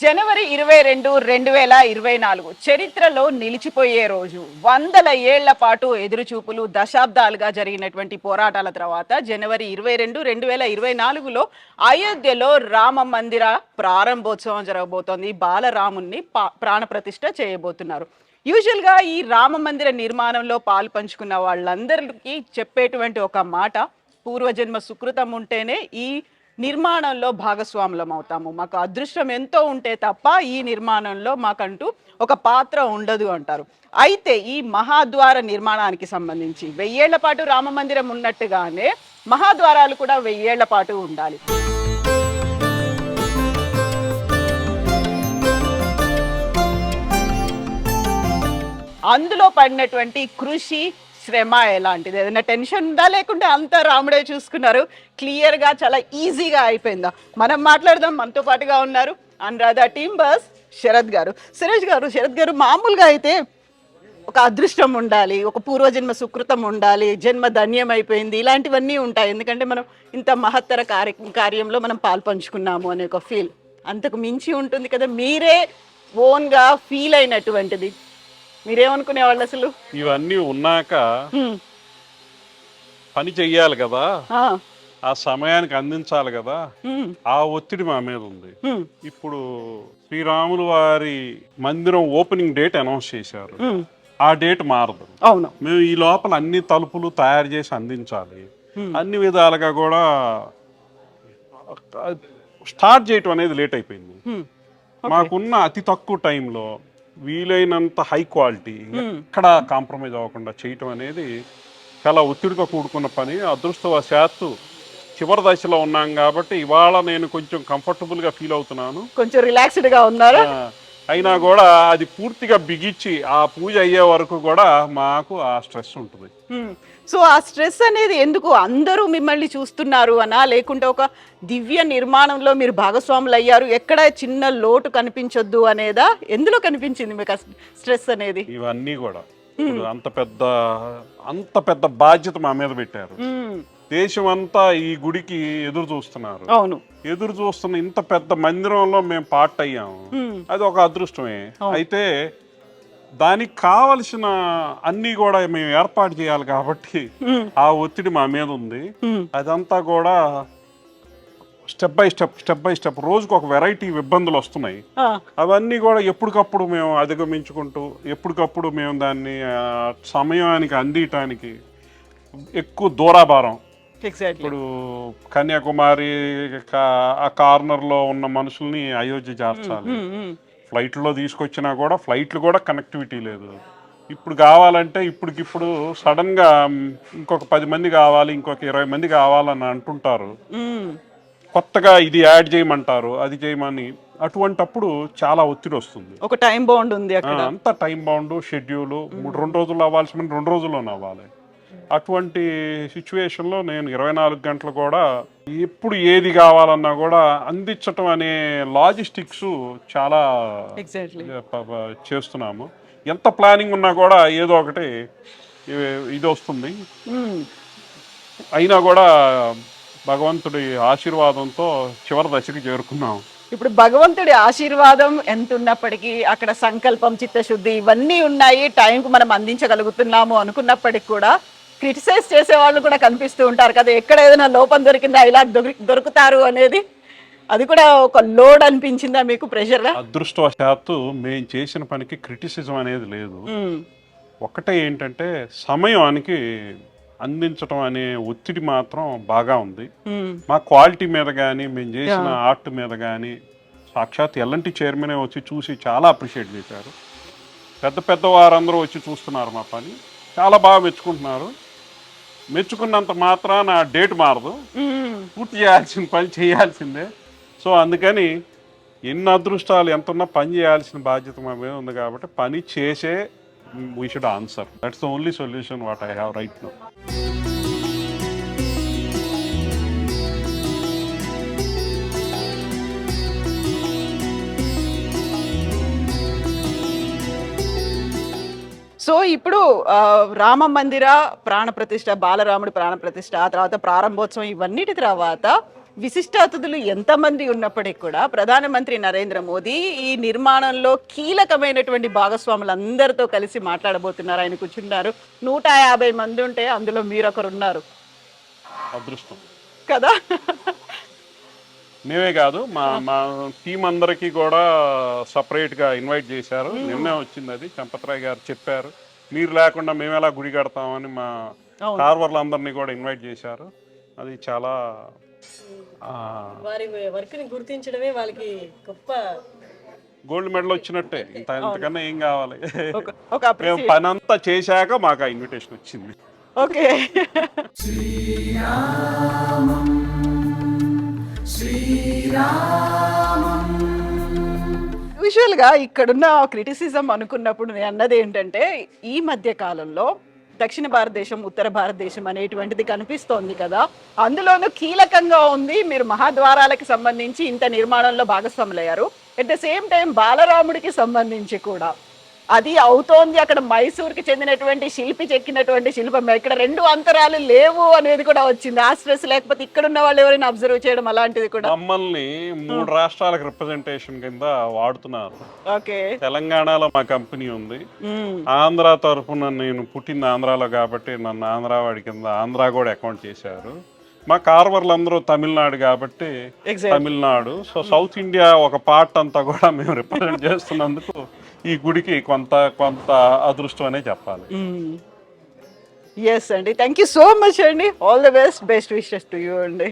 జనవరి 22, 2024 చరిత్రలో నిలిచిపోయే రోజు. వందల ఏళ్ల పాటు ఎదురుచూపులు, దశాబ్దాలుగా జరిగినటువంటి పోరాటాల తర్వాత జనవరి 22, 2024లో అయోధ్యలో రామ మందిర ప్రారంభోత్సవం జరగబోతోంది. బాలరాముణ్ణి ప్రాణప్రతిష్ఠ చేయబోతున్నారు. యూజువల్గా ఈ రామ మందిర నిర్మాణంలో పాలు పంచుకున్న వాళ్ళందరికీ చెప్పేటువంటి ఒక మాట, పూర్వజన్మ సుకృతం ఉంటేనే ఈ నిర్మాణంలో భాగస్వాములం అవుతాము. మాకు అదృష్టం ఎంతో ఉంటే తప్ప ఈ నిర్మాణంలో మాకంటూ ఒక పాత్ర ఉండదు అంటారు. అయితే ఈ మహాద్వార నిర్మాణానికి సంబంధించి 1000 ఏళ్ల పాటు రామ మందిరం ఉన్నట్టుగానే మహాద్వారాలు కూడా 1000 ఏళ్ల పాటు ఉండాలి. అందులో పడినటువంటి కృషి, శ్రమ ఎలాంటిది? ఏదైనా టెన్షన్ ఉందా, లేకుంటే అంతా రాముడే చూసుకున్నారు, క్లియర్గా చాలా ఈజీగా అయిపోయిందా? మనం మాట్లాడదాం. మనతో పాటుగా ఉన్నారు అనురాధ టీమ్ బస్ శరత్ గారు. శరత్ గారు, మామూలుగా అయితే ఒక అదృష్టం ఉండాలి, ఒక పూర్వజన్మ సుకృతం ఉండాలి, జన్మ ధన్యం అయిపోయింది, ఇలాంటివన్నీ ఉంటాయి. ఎందుకంటే మనం ఇంత మహత్తర కార్యంలో మనం పాల్పంచుకున్నాము అనే ఒక ఫీల్ అంతకు మించి ఉంటుంది కదా. మీరే ఓన్గా ఫీల్ అయినటువంటిది మీరేమనుకునేవాళ్ళు అసలు? ఇవన్నీ ఉన్నాక పని చెయ్యాలి కదా, ఆ సమయానికి అందించాలి కదా, ఆ ఒత్తిడి మా మీద ఉంది. ఇప్పుడు శ్రీరాములు వారి మందిరం ఓపెనింగ్ డేట్ అనౌన్స్ చేశారు. ఆ డేట్ మారదు. అవును, మేము ఈ లోపల అన్ని తలుపులు తయారు చేసి అందించాలి. అన్ని విధాలుగా కూడా స్టార్ట్ చేయటం అనేది లేట్ అయిపోయింది. మాకున్న అతి తక్కువ టైంలో వీలైనంత హై క్వాలిటీ, ఎక్కడ కాంప్రమైజ్ అవ్వకుండా చేయటం అనేది చాలా ఒత్తిడితో కూడుకున్న పని. అదృష్టవశాత్తు చివరి దశలో ఉన్నాం కాబట్టి ఇవాళ నేను కొంచెం కంఫర్టబుల్గా ఫీల్ అవుతున్నాను, కొంచెం రిలాక్స్డ్గా ఉన్నారు. అయినా కూడా అది పూర్తిగా బిగించి ఆ పూజ అయ్యే వరకు కూడా మాకు ఆ స్ట్రెస్ ఉంటుంది. సో ఆ స్ట్రెస్ అనేది ఎందుకు? అందరూ మిమ్మల్ని చూస్తున్నారు అనా, లేకుంటే ఒక దివ్య నిర్మాణంలో మీరు భాగస్వాములు అయ్యారు, ఎక్కడ చిన్న లోటు కనిపించొద్దు అనేదా? ఎందులో కనిపించింది మీకు స్ట్రెస్ అనేది? ఇవన్నీ కూడా అంత పెద్ద బాధ్యత మా మీద పెట్టారు. దేశం అంతా ఈ గుడికి ఎదురు చూస్తున్నారు. అవును, ఎదురు చూస్తున్న ఇంత పెద్ద మందిరంలో మేము పార్ట్ అయ్యాము. అది ఒక అదృష్టమే. అయితే దానికి కావలసిన అన్ని కూడా మేము ఏర్పాటు చేయాలి కాబట్టి ఆ ఒత్తిడి మా మీద ఉంది. అదంతా కూడా స్టెప్ బై స్టెప్ రోజుకు ఒక వెరైటీ ఇబ్బందులు వస్తున్నాయి. అవన్నీ కూడా ఎప్పటికప్పుడు మేము అధిగమించుకుంటూ ఎప్పటికప్పుడు మేము దాన్ని సమయానికి అందియటానికి ఎక్కువ దూరాభారం. ఇప్పుడు కన్యాకుమారి ఆ కార్నర్లో ఉన్న మనుషుల్ని అయోధ్య చేర్చాలి. ఫ్లైట్లో తీసుకొచ్చినా కూడా ఫ్లైట్లు కూడా కనెక్టివిటీ లేదు. ఇప్పుడు కావాలంటే ఇప్పటికిప్పుడు సడన్గా ఇంకొక 10 మంది కావాలి, ఇంకొక 20 మంది కావాలని అంటుంటారు. కొత్తగా ఇది యాడ్ చేయమంటారు, అది చేయమని. అటువంటప్పుడు చాలా ఒత్తిడి వస్తుంది. ఒక టైం బౌండ్ ఉంది అక్కడ. అంత టైం బౌండ్, షెడ్యూల్ 2 రోజుల్లో అవ్వాల్సిన 2 రోజుల్లోనే అవ్వాలి. అటువంటి సిచ్యువేషన్లో నేను 24 గంటలు కూడా ఎప్పుడు ఏది కావాలన్నా కూడా అందించటం అనే లాజిస్టిక్స్ చాలా చేస్తున్నాము. ఎంత ప్లానింగ్ ఉన్నా కూడా ఏదో ఒకటి ఇది వస్తుంది. అయినా కూడా భగవంతుడి ఆశీర్వాదంతో చివరి దశకి చేరుకున్నాము. ఇప్పుడు భగవంతుడి ఆశీర్వాదం ఎంత ఉన్నప్పటికీ, అక్కడ సంకల్పం, చిత్తశుద్ధి ఇవన్నీ ఉన్నాయి, టైంకు మనం అందించగలుగుతున్నాము అనుకున్నప్పటికీ కూడా క్రిటిసైజ్ చేసే వాళ్ళు కూడా కనిపిస్తూ ఉంటారు కదా. ఎక్కడ ఏదైనా లోపం దొరికిందా, ఇలా దొరుకుతారు అనేది, అది కూడా ఒక లోడ్ అనిపించిందా మీకు, ప్రెషర్? అదృష్టవశాత్తు మేము చేసిన పనికి క్రిటిసిజం అనేది లేదు. ఒకటే ఏంటంటే సమయానికి అందించడం అనే ఒత్తిడి మాత్రం బాగా ఉంది. మా క్వాలిటీ మీద కానీ, మేము చేసిన ఆర్ట్ మీద కానీ సాక్షాత్ ఎల్ఎన్టీ చైర్మనే వచ్చి చూసి చాలా అప్రిషియేట్ చేశారు. పెద్ద వారందరూ వచ్చి చూస్తున్నారు మా పని, చాలా బాగా మెచ్చుకుంటున్నారు. మెచ్చుకున్నంత మాత్రాన డేట్ మారదు, పూర్తి చేయాల్సిన పని చేయాల్సిందే. సో అందుకని ఎన్ని అదృష్టాలు ఎంత ఉన్నా పని చేయాల్సిన బాధ్యత మా మీద ఉంది కాబట్టి పని చేసే we should answer. That's the only solution what I have right now. So so ఇప్పుడు రామ మందిర ప్రాణ ప్రతిష్ఠ, బాలరాముడి ప్రాణ ప్రతిష్ఠ, ఆ తర్వాత ప్రారంభోత్సవం, ఇవన్నిటి తర్వాత విశిష్ట అతిథులు ఎంతమంది ఉన్నప్పటికీ కూడా ప్రధానమంత్రి నరేంద్ర మోదీ ఈ నిర్మాణంలో కీలకమైనటువంటి భాగస్వాములందరితో కలిసి మాట్లాడబోతున్నారు. ఆయన కూర్చున్నారు. 150 మంది ఉంటే అందులో మీరొకరు ఉన్నారు అదృష్టం కదా. మేమే కాదు, మా టీం అందరికీ కూడా సపరేట్గా ఇన్వైట్ చేశారు. నిన్నే వచ్చింది అది, చంపత్రాయ్ గారు చెప్పారు, మీరు లేకుండా మేము ఎలా గుడి కడతామని మా కార్వర్లందరినీ కూడా ఇన్వైట్ చేశారు. అది చాలా వారి వర్క్ని గుర్తించడమే వాళ్ళకి గొప్ప గోల్డ్ మెడల్ వచ్చినట్టే. ఇంతకన్నా ఏం కావాలి? ఒక మేము పని అంతా చేశాక మాకు ఆ ఇన్విటేషన్ వచ్చింది. ఓకే. యూజువల్గా ఇక్కడున్న క్రిటిసిజం అనుకున్నప్పుడు నేను అన్నది ఏంటంటే, ఈ మధ్య కాలంలో దక్షిణ భారతదేశం, ఉత్తర భారతదేశం అనేటువంటిది కనిపిస్తోంది కదా, అందులోనూ కీలకంగా ఉంది. మీరు మహాద్వారాలకు సంబంధించి ఇంత నిర్మాణంలో భాగస్వాములయ్యారు. ఎట్ ద సేమ్ టైం బాలరాముడికి సంబంధించి కూడా అది అవుతోంది. అక్కడ మైసూర్కి చెందినటువంటి శిల్పి చెక్కినటువంటి శిల్పం, ఇక్కడ 2 అంతరాలు లేవు అనేది కూడా వచ్చింది. ఆ స్ట్రెస్ లేకపోతే ఇక్కడ ఉన్న వాళ్ళు ఎవరైనా అబ్జర్వ్ చేయడం అలాంటిది కూడా మమ్మల్ని 3 రాష్ట్రాలకు రిప్రజెంటేషన్ కింద వాడుతున్నారు. ఓకే. తెలంగాణలో మా కంపెనీ ఉంది, ఆంధ్ర తరఫున నేను పుట్టింది ఆంధ్రాలో కాబట్టి నన్ను ఆంధ్రావాడి కింద ఆంధ్ర కూడా అకౌంట్ చేశారు. మా కార్వర్లు అందరూ తమిళనాడు కాబట్టి తమిళనాడు. సో సౌత్ ఇండియా ఒక పార్ట్ అంతా కూడా మేము రిప్రజెంట్ చేస్తున్నందుకు ఈ గుడికి కొంత అదృష్టం అనే చెప్పాలి. ఎస్ అండి, థ్యాంక్ యూ సో మచ్ అండి. All the best wishes to you అండి.